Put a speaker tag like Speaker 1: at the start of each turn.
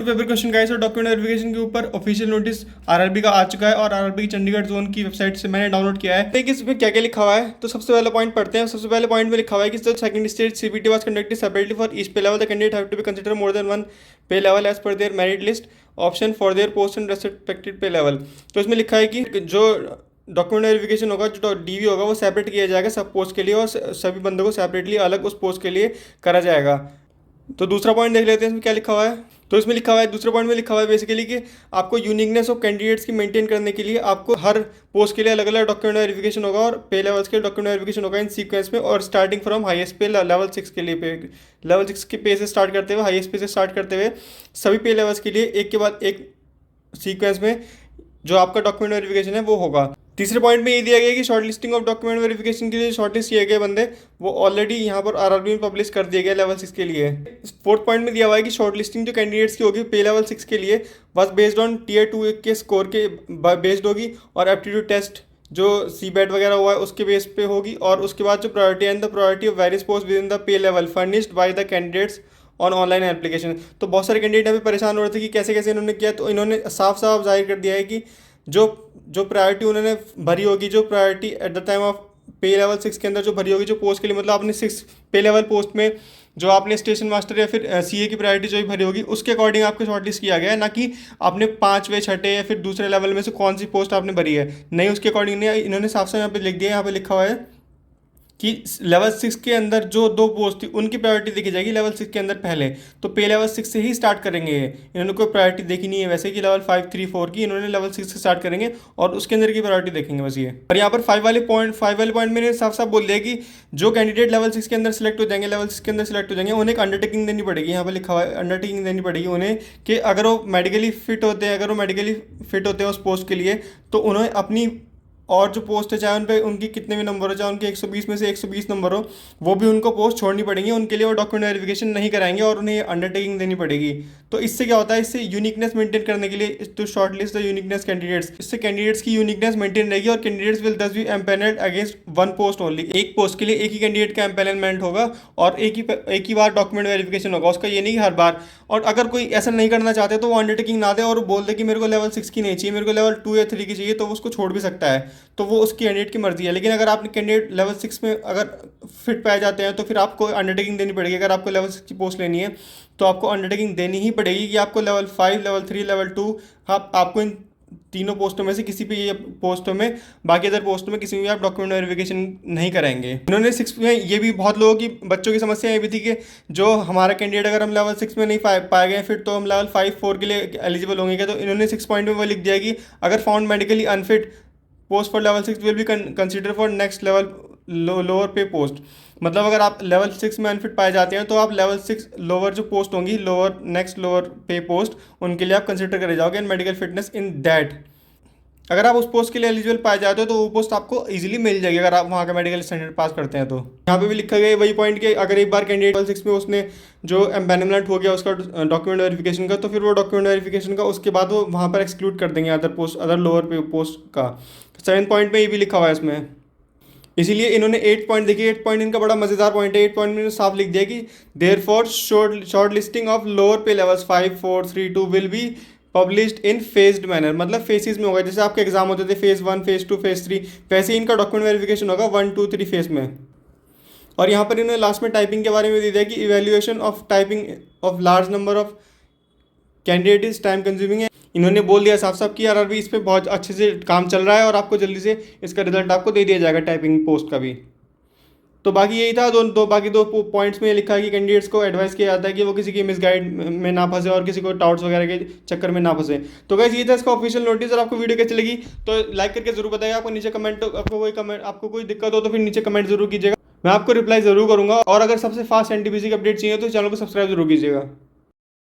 Speaker 1: Paper question guys और document verification के ऊपर ऑफिशियल नोटिस आरआरबी का आ चुका है और आरआरबी की चंडीगढ़ जोन की वेबसाइट से मैंने डाउनलोड किया है। देखिए इसमें क्या क्या लिखा हुआ है। तो सबसे पहला पॉइंट पढ़ते हैं। सबसे पहले पॉइंट में लिखा हुआ है कि second stage CBT was conducted separately for each pay level. The candidate have to be consider more than one pay level as per their merit list option for their post and respective pay level. तो इसमें लिखा है कि जो document verification होगा, जो DV होगा, वो सेपरेट किया जाएगा सब पोस्ट के लिए और सभी बंदों को सेपरेटली अलग उस पोस्ट के लिए करा जाएगा। तो दूसरा पॉइंट देख लेते हैं इसमें क्या लिखा हुआ है। तो इसमें लिखा हुआ है, दूसरे पॉइंट में लिखा हुआ है बेसिकली कि आपको यूनिकनेस ऑफ कैंडिडेट्स की मेंटेन करने के लिए आपको हर पोस्ट के लिए अलग अलग डॉक्यूमेंट वेरिफिकेशन होगा और पे लेवल्स के डॉक्यूमेंट वेरिफिकेशन होगा इन सीक्वेंस में। और स्टार्टिंग फ्रॉम हाईएस्ट पे लेवल 6 के लिए लेवल 6 के पे से स्टार्ट करते हुए हाईएस्ट पे से स्टार्ट करते हुए सभी पे लेवल्स के लिए एक के बाद एक सीक्वेंस में जो आपका डॉक्यूमेंट वेरिफिकेशन है वो होगा। तीसरे पॉइंट में ये दिया गया कि short listing of document verification के लिए शॉर्ट लिस्ट किए गए बंदे वो ऑलरेडी यहाँ पर आरआरबी में पब्लिश कर दिए गए लेवल 6 के लिए। फोर्थ पॉइंट में दिया हुआ है कि शॉर्ट लिस्टिंग जो कैंडिडेट्स की होगी पे लेवल 6 के लिए बस बेस्ड ऑन टीयर 2 के स्कोर के बेस्ड होगी और एप्टीट्यूड टेस्ट जो सीबैट वगैरह हुआ है उसके बेस पे होगी। और उसके बाद जो priority and the priority of various post with in the pay level furnished by the candidates on online application. तो बहुत सारे कैंडिडेट अभी परेशान हो रहे थे कि कैसे कैसे इन्होंने किया। तो इन्होंने साफ साफ जाहिर कर दिया है कि जो प्रायोरिटी उन्होंने भरी होगी, जो priority at the time of पे लेवल 6 के अंदर जो भरी होगी, जो पोस्ट के लिए मतलब आपने 6 पे लेवल पोस्ट में जो आपने स्टेशन मास्टर या फिर सीए की प्रायोरिटी जो भी भरी होगी उसके अकॉर्डिंग आपको शॉर्टलिस्ट किया गया है, ना कि आपने 5वें 6ठे या फिर दूसरे लेवल में से कौन सी पोस्ट आपने भरी है, नहीं उसके अकॉर्डिंग नहीं। इन्होंने साफ साफ यहाँ पे लिख दिया है, यहाँ पे लिखा हुआ है कि लेवल 6 के अंदर जो 2 पोस्ट थी उनकी प्रायोरिटी देखी जाएगी लेवल 6 के अंदर पहले। तो पे लेवल 6 से ही स्टार्ट करेंगे। इन्होंने कोई प्रायोरिटी देखी नहीं है वैसे कि लेवल 5, 3, 4 की, इन्होंने लेवल 6 से स्टार्ट करेंगे और उसके अंदर की प्रायोरिटी देखेंगे बस ये। और यहाँ पर 5 वाले पॉइंट में इन्होंने साफ साफ बोल दिया कि जो कैंडिडेट लेवल 6 के अंदर सेलेक्ट हो जाएंगे, लेवल 6 के अंदर सेलेक्ट हो जाएंगे, उन्हें एक अंडरटेकिंग देनी पड़ेगी। यहाँ पर लिखा हुआ है अंडरटेकिंग देनी पड़ेगी उन्हें कि अगर वो मेडिकली फिट होते हैं उस पोस्ट के लिए तो उन्हें अपनी और जो पोस्ट है चाहे उन पे उनकी कितने भी नंबर हो, चाहे उनके 120 में से 120 नंबर हो, वो भी उनको पोस्ट छोड़नी पड़ेगी। उनके लिए वो डॉक्यूमेंट वेरिफिकेशन नहीं कराएंगे और उन्हें अंडरटेकिंग देनी पड़ेगी। तो इससे क्या होता है, इससे यूनिकनेस मेंटेन करने के लिए to shortlist the uniqueness candidates, इससे कैंडिडेट्स की यूनिकनेस मेंटेन रहेगी और candidates will thus be empanelled against one post only. एक पोस्ट के लिए एक ही कैंडिडेट का एम्पैनलमेंट होगा और एक ही बार डॉक्यूमेंट वेरिफिकेशन होगा उसका, ये नहीं कि हर बार। और अगर कोई ऐसा नहीं करना चाहते तो वो अंडरटेकिंग ना दे और बोल दे कि मेरे को लेवल 6 की नहीं चाहिए, मेरे को लेवल 2 या 3 की चाहिए, तो वो उसको छोड़ भी सकता है। तो वो उसकी कैंडिडेट की मर्जी है। लेकिन अगर आपने कैंडिडेट लेवल 6 में अगर फिट पाए जाते हैं तो फिर आपको अंडरटेकिंग देनी पड़ेगी। अगर आपको लेवल 6 की पोस्ट लेनी है तो आपको अंडरटेकिंग देनी ही पड़ेगी कि आपको लेवल 5, लेवल 3, लेवल 2 आपको इन तीनों पोस्टों में से किसी भी ये पोस्टों में, बाकी अदर पोस्टों में किसी में भी आप डॉक्यूमेंट वेरिफिकेशन नहीं कराएंगे। इन्होंने 6 में ये भी बहुत लोगों की बच्चों की समस्या ये भी थी कि जो हमारा कैंडिडेट अगर हम लेवल 6 में नहीं पाए गए फिर तो हम लेवल 5, 4 के लिए एलिजिबल होंगे क्या। तो इन्होंने 6 पॉइंट में वो लिख दिया कि अगर found medically unfit post for level 6 will be consider for next level lower पे पोस्ट। मतलब अगर आप लेवल 6 में अनफिट पाए जाते हैं तो आप लेवल 6 लोअर जो पोस्ट होंगी, नेक्स्ट लोअर पे पोस्ट, उनके लिए आप कंसिडर करे जाओगे इन मेडिकल फिटनेस इन दैट। अगर आप उस पोस्ट के लिए एलिजिबल पाए जाते हो तो वो पोस्ट आपको इजीली मिल जाएगी अगर आप वहाँ का मेडिकल स्टैंडर्ड पास करते हैं। तो यहाँ पे भी लिखा गया है वही पॉइंट कि अगर एक बार कैंडिडेट लेवल 6 में उसने जो एम्पैनलमेंट हो गया उसका डॉक्यूमेंट वेरिफिकेशन का, तो फिर वो डॉक्यूमेंट वेरिफिकेशन का उसके बाद वो वहाँ पर एक्सक्लूड कर देंगे अदर लोअर पे पोस्ट का। 7 पॉइंट में ये भी लिखा हुआ है इसमें। इसीलिए इन्होंने 8 पॉइंट देखिए, 8 पॉइंट इनका बड़ा मजेदार पॉइंट है। 8 पॉइंट में साफ लिख दिया कि therefore short listing of lower pay levels 5, 4, 3, 2 will be published in phased manner. मतलब फेसेस में होगा, जैसे आपके एग्जाम होते थे फेज 1, फेज 2, फेज 3, वैसे ही इनका डॉक्यूमेंट वेरिफिकेशन होगा 1, 2, 3 फेज में। और यहाँ पर इन्होंने लास्ट में टाइपिंग के बारे में दे दिया कि evaluation of typing of large number of candidate is time consuming है। इन्होंने बोल दिया साफ साफ कि आरआरबी इस पर बहुत अच्छे से काम चल रहा है और आपको जल्दी से इसका रिजल्ट आपको दे दिया जाएगा टाइपिंग पोस्ट का भी। तो बाकी यही था, बाकी दो पॉइंट्स में लिखा है कि कैंडिडेट्स को एडवाइस किया जाता है कि वो किसी की मिसगाइड में ना फंसे और किसी को डाउट्स वगैरह के चक्कर में ना फंसे। तो गाइस ये था इसका ऑफिशियल नोटिस। और आपको वीडियो कैसी लगी तो लाइक करके जरूर बताइए। आपको नीचे कमेंट, आपको कोई दिक्कत हो तो फिर नीचे कमेंट जरूर कीजिएगा, मैं आपको रिप्लाई जरूर करूंगा। और अगर सबसे फास्ट एनटीपीसी की अपडेट चाहिए तो चैनल को सब्सक्राइब जरूर कीजिएगा।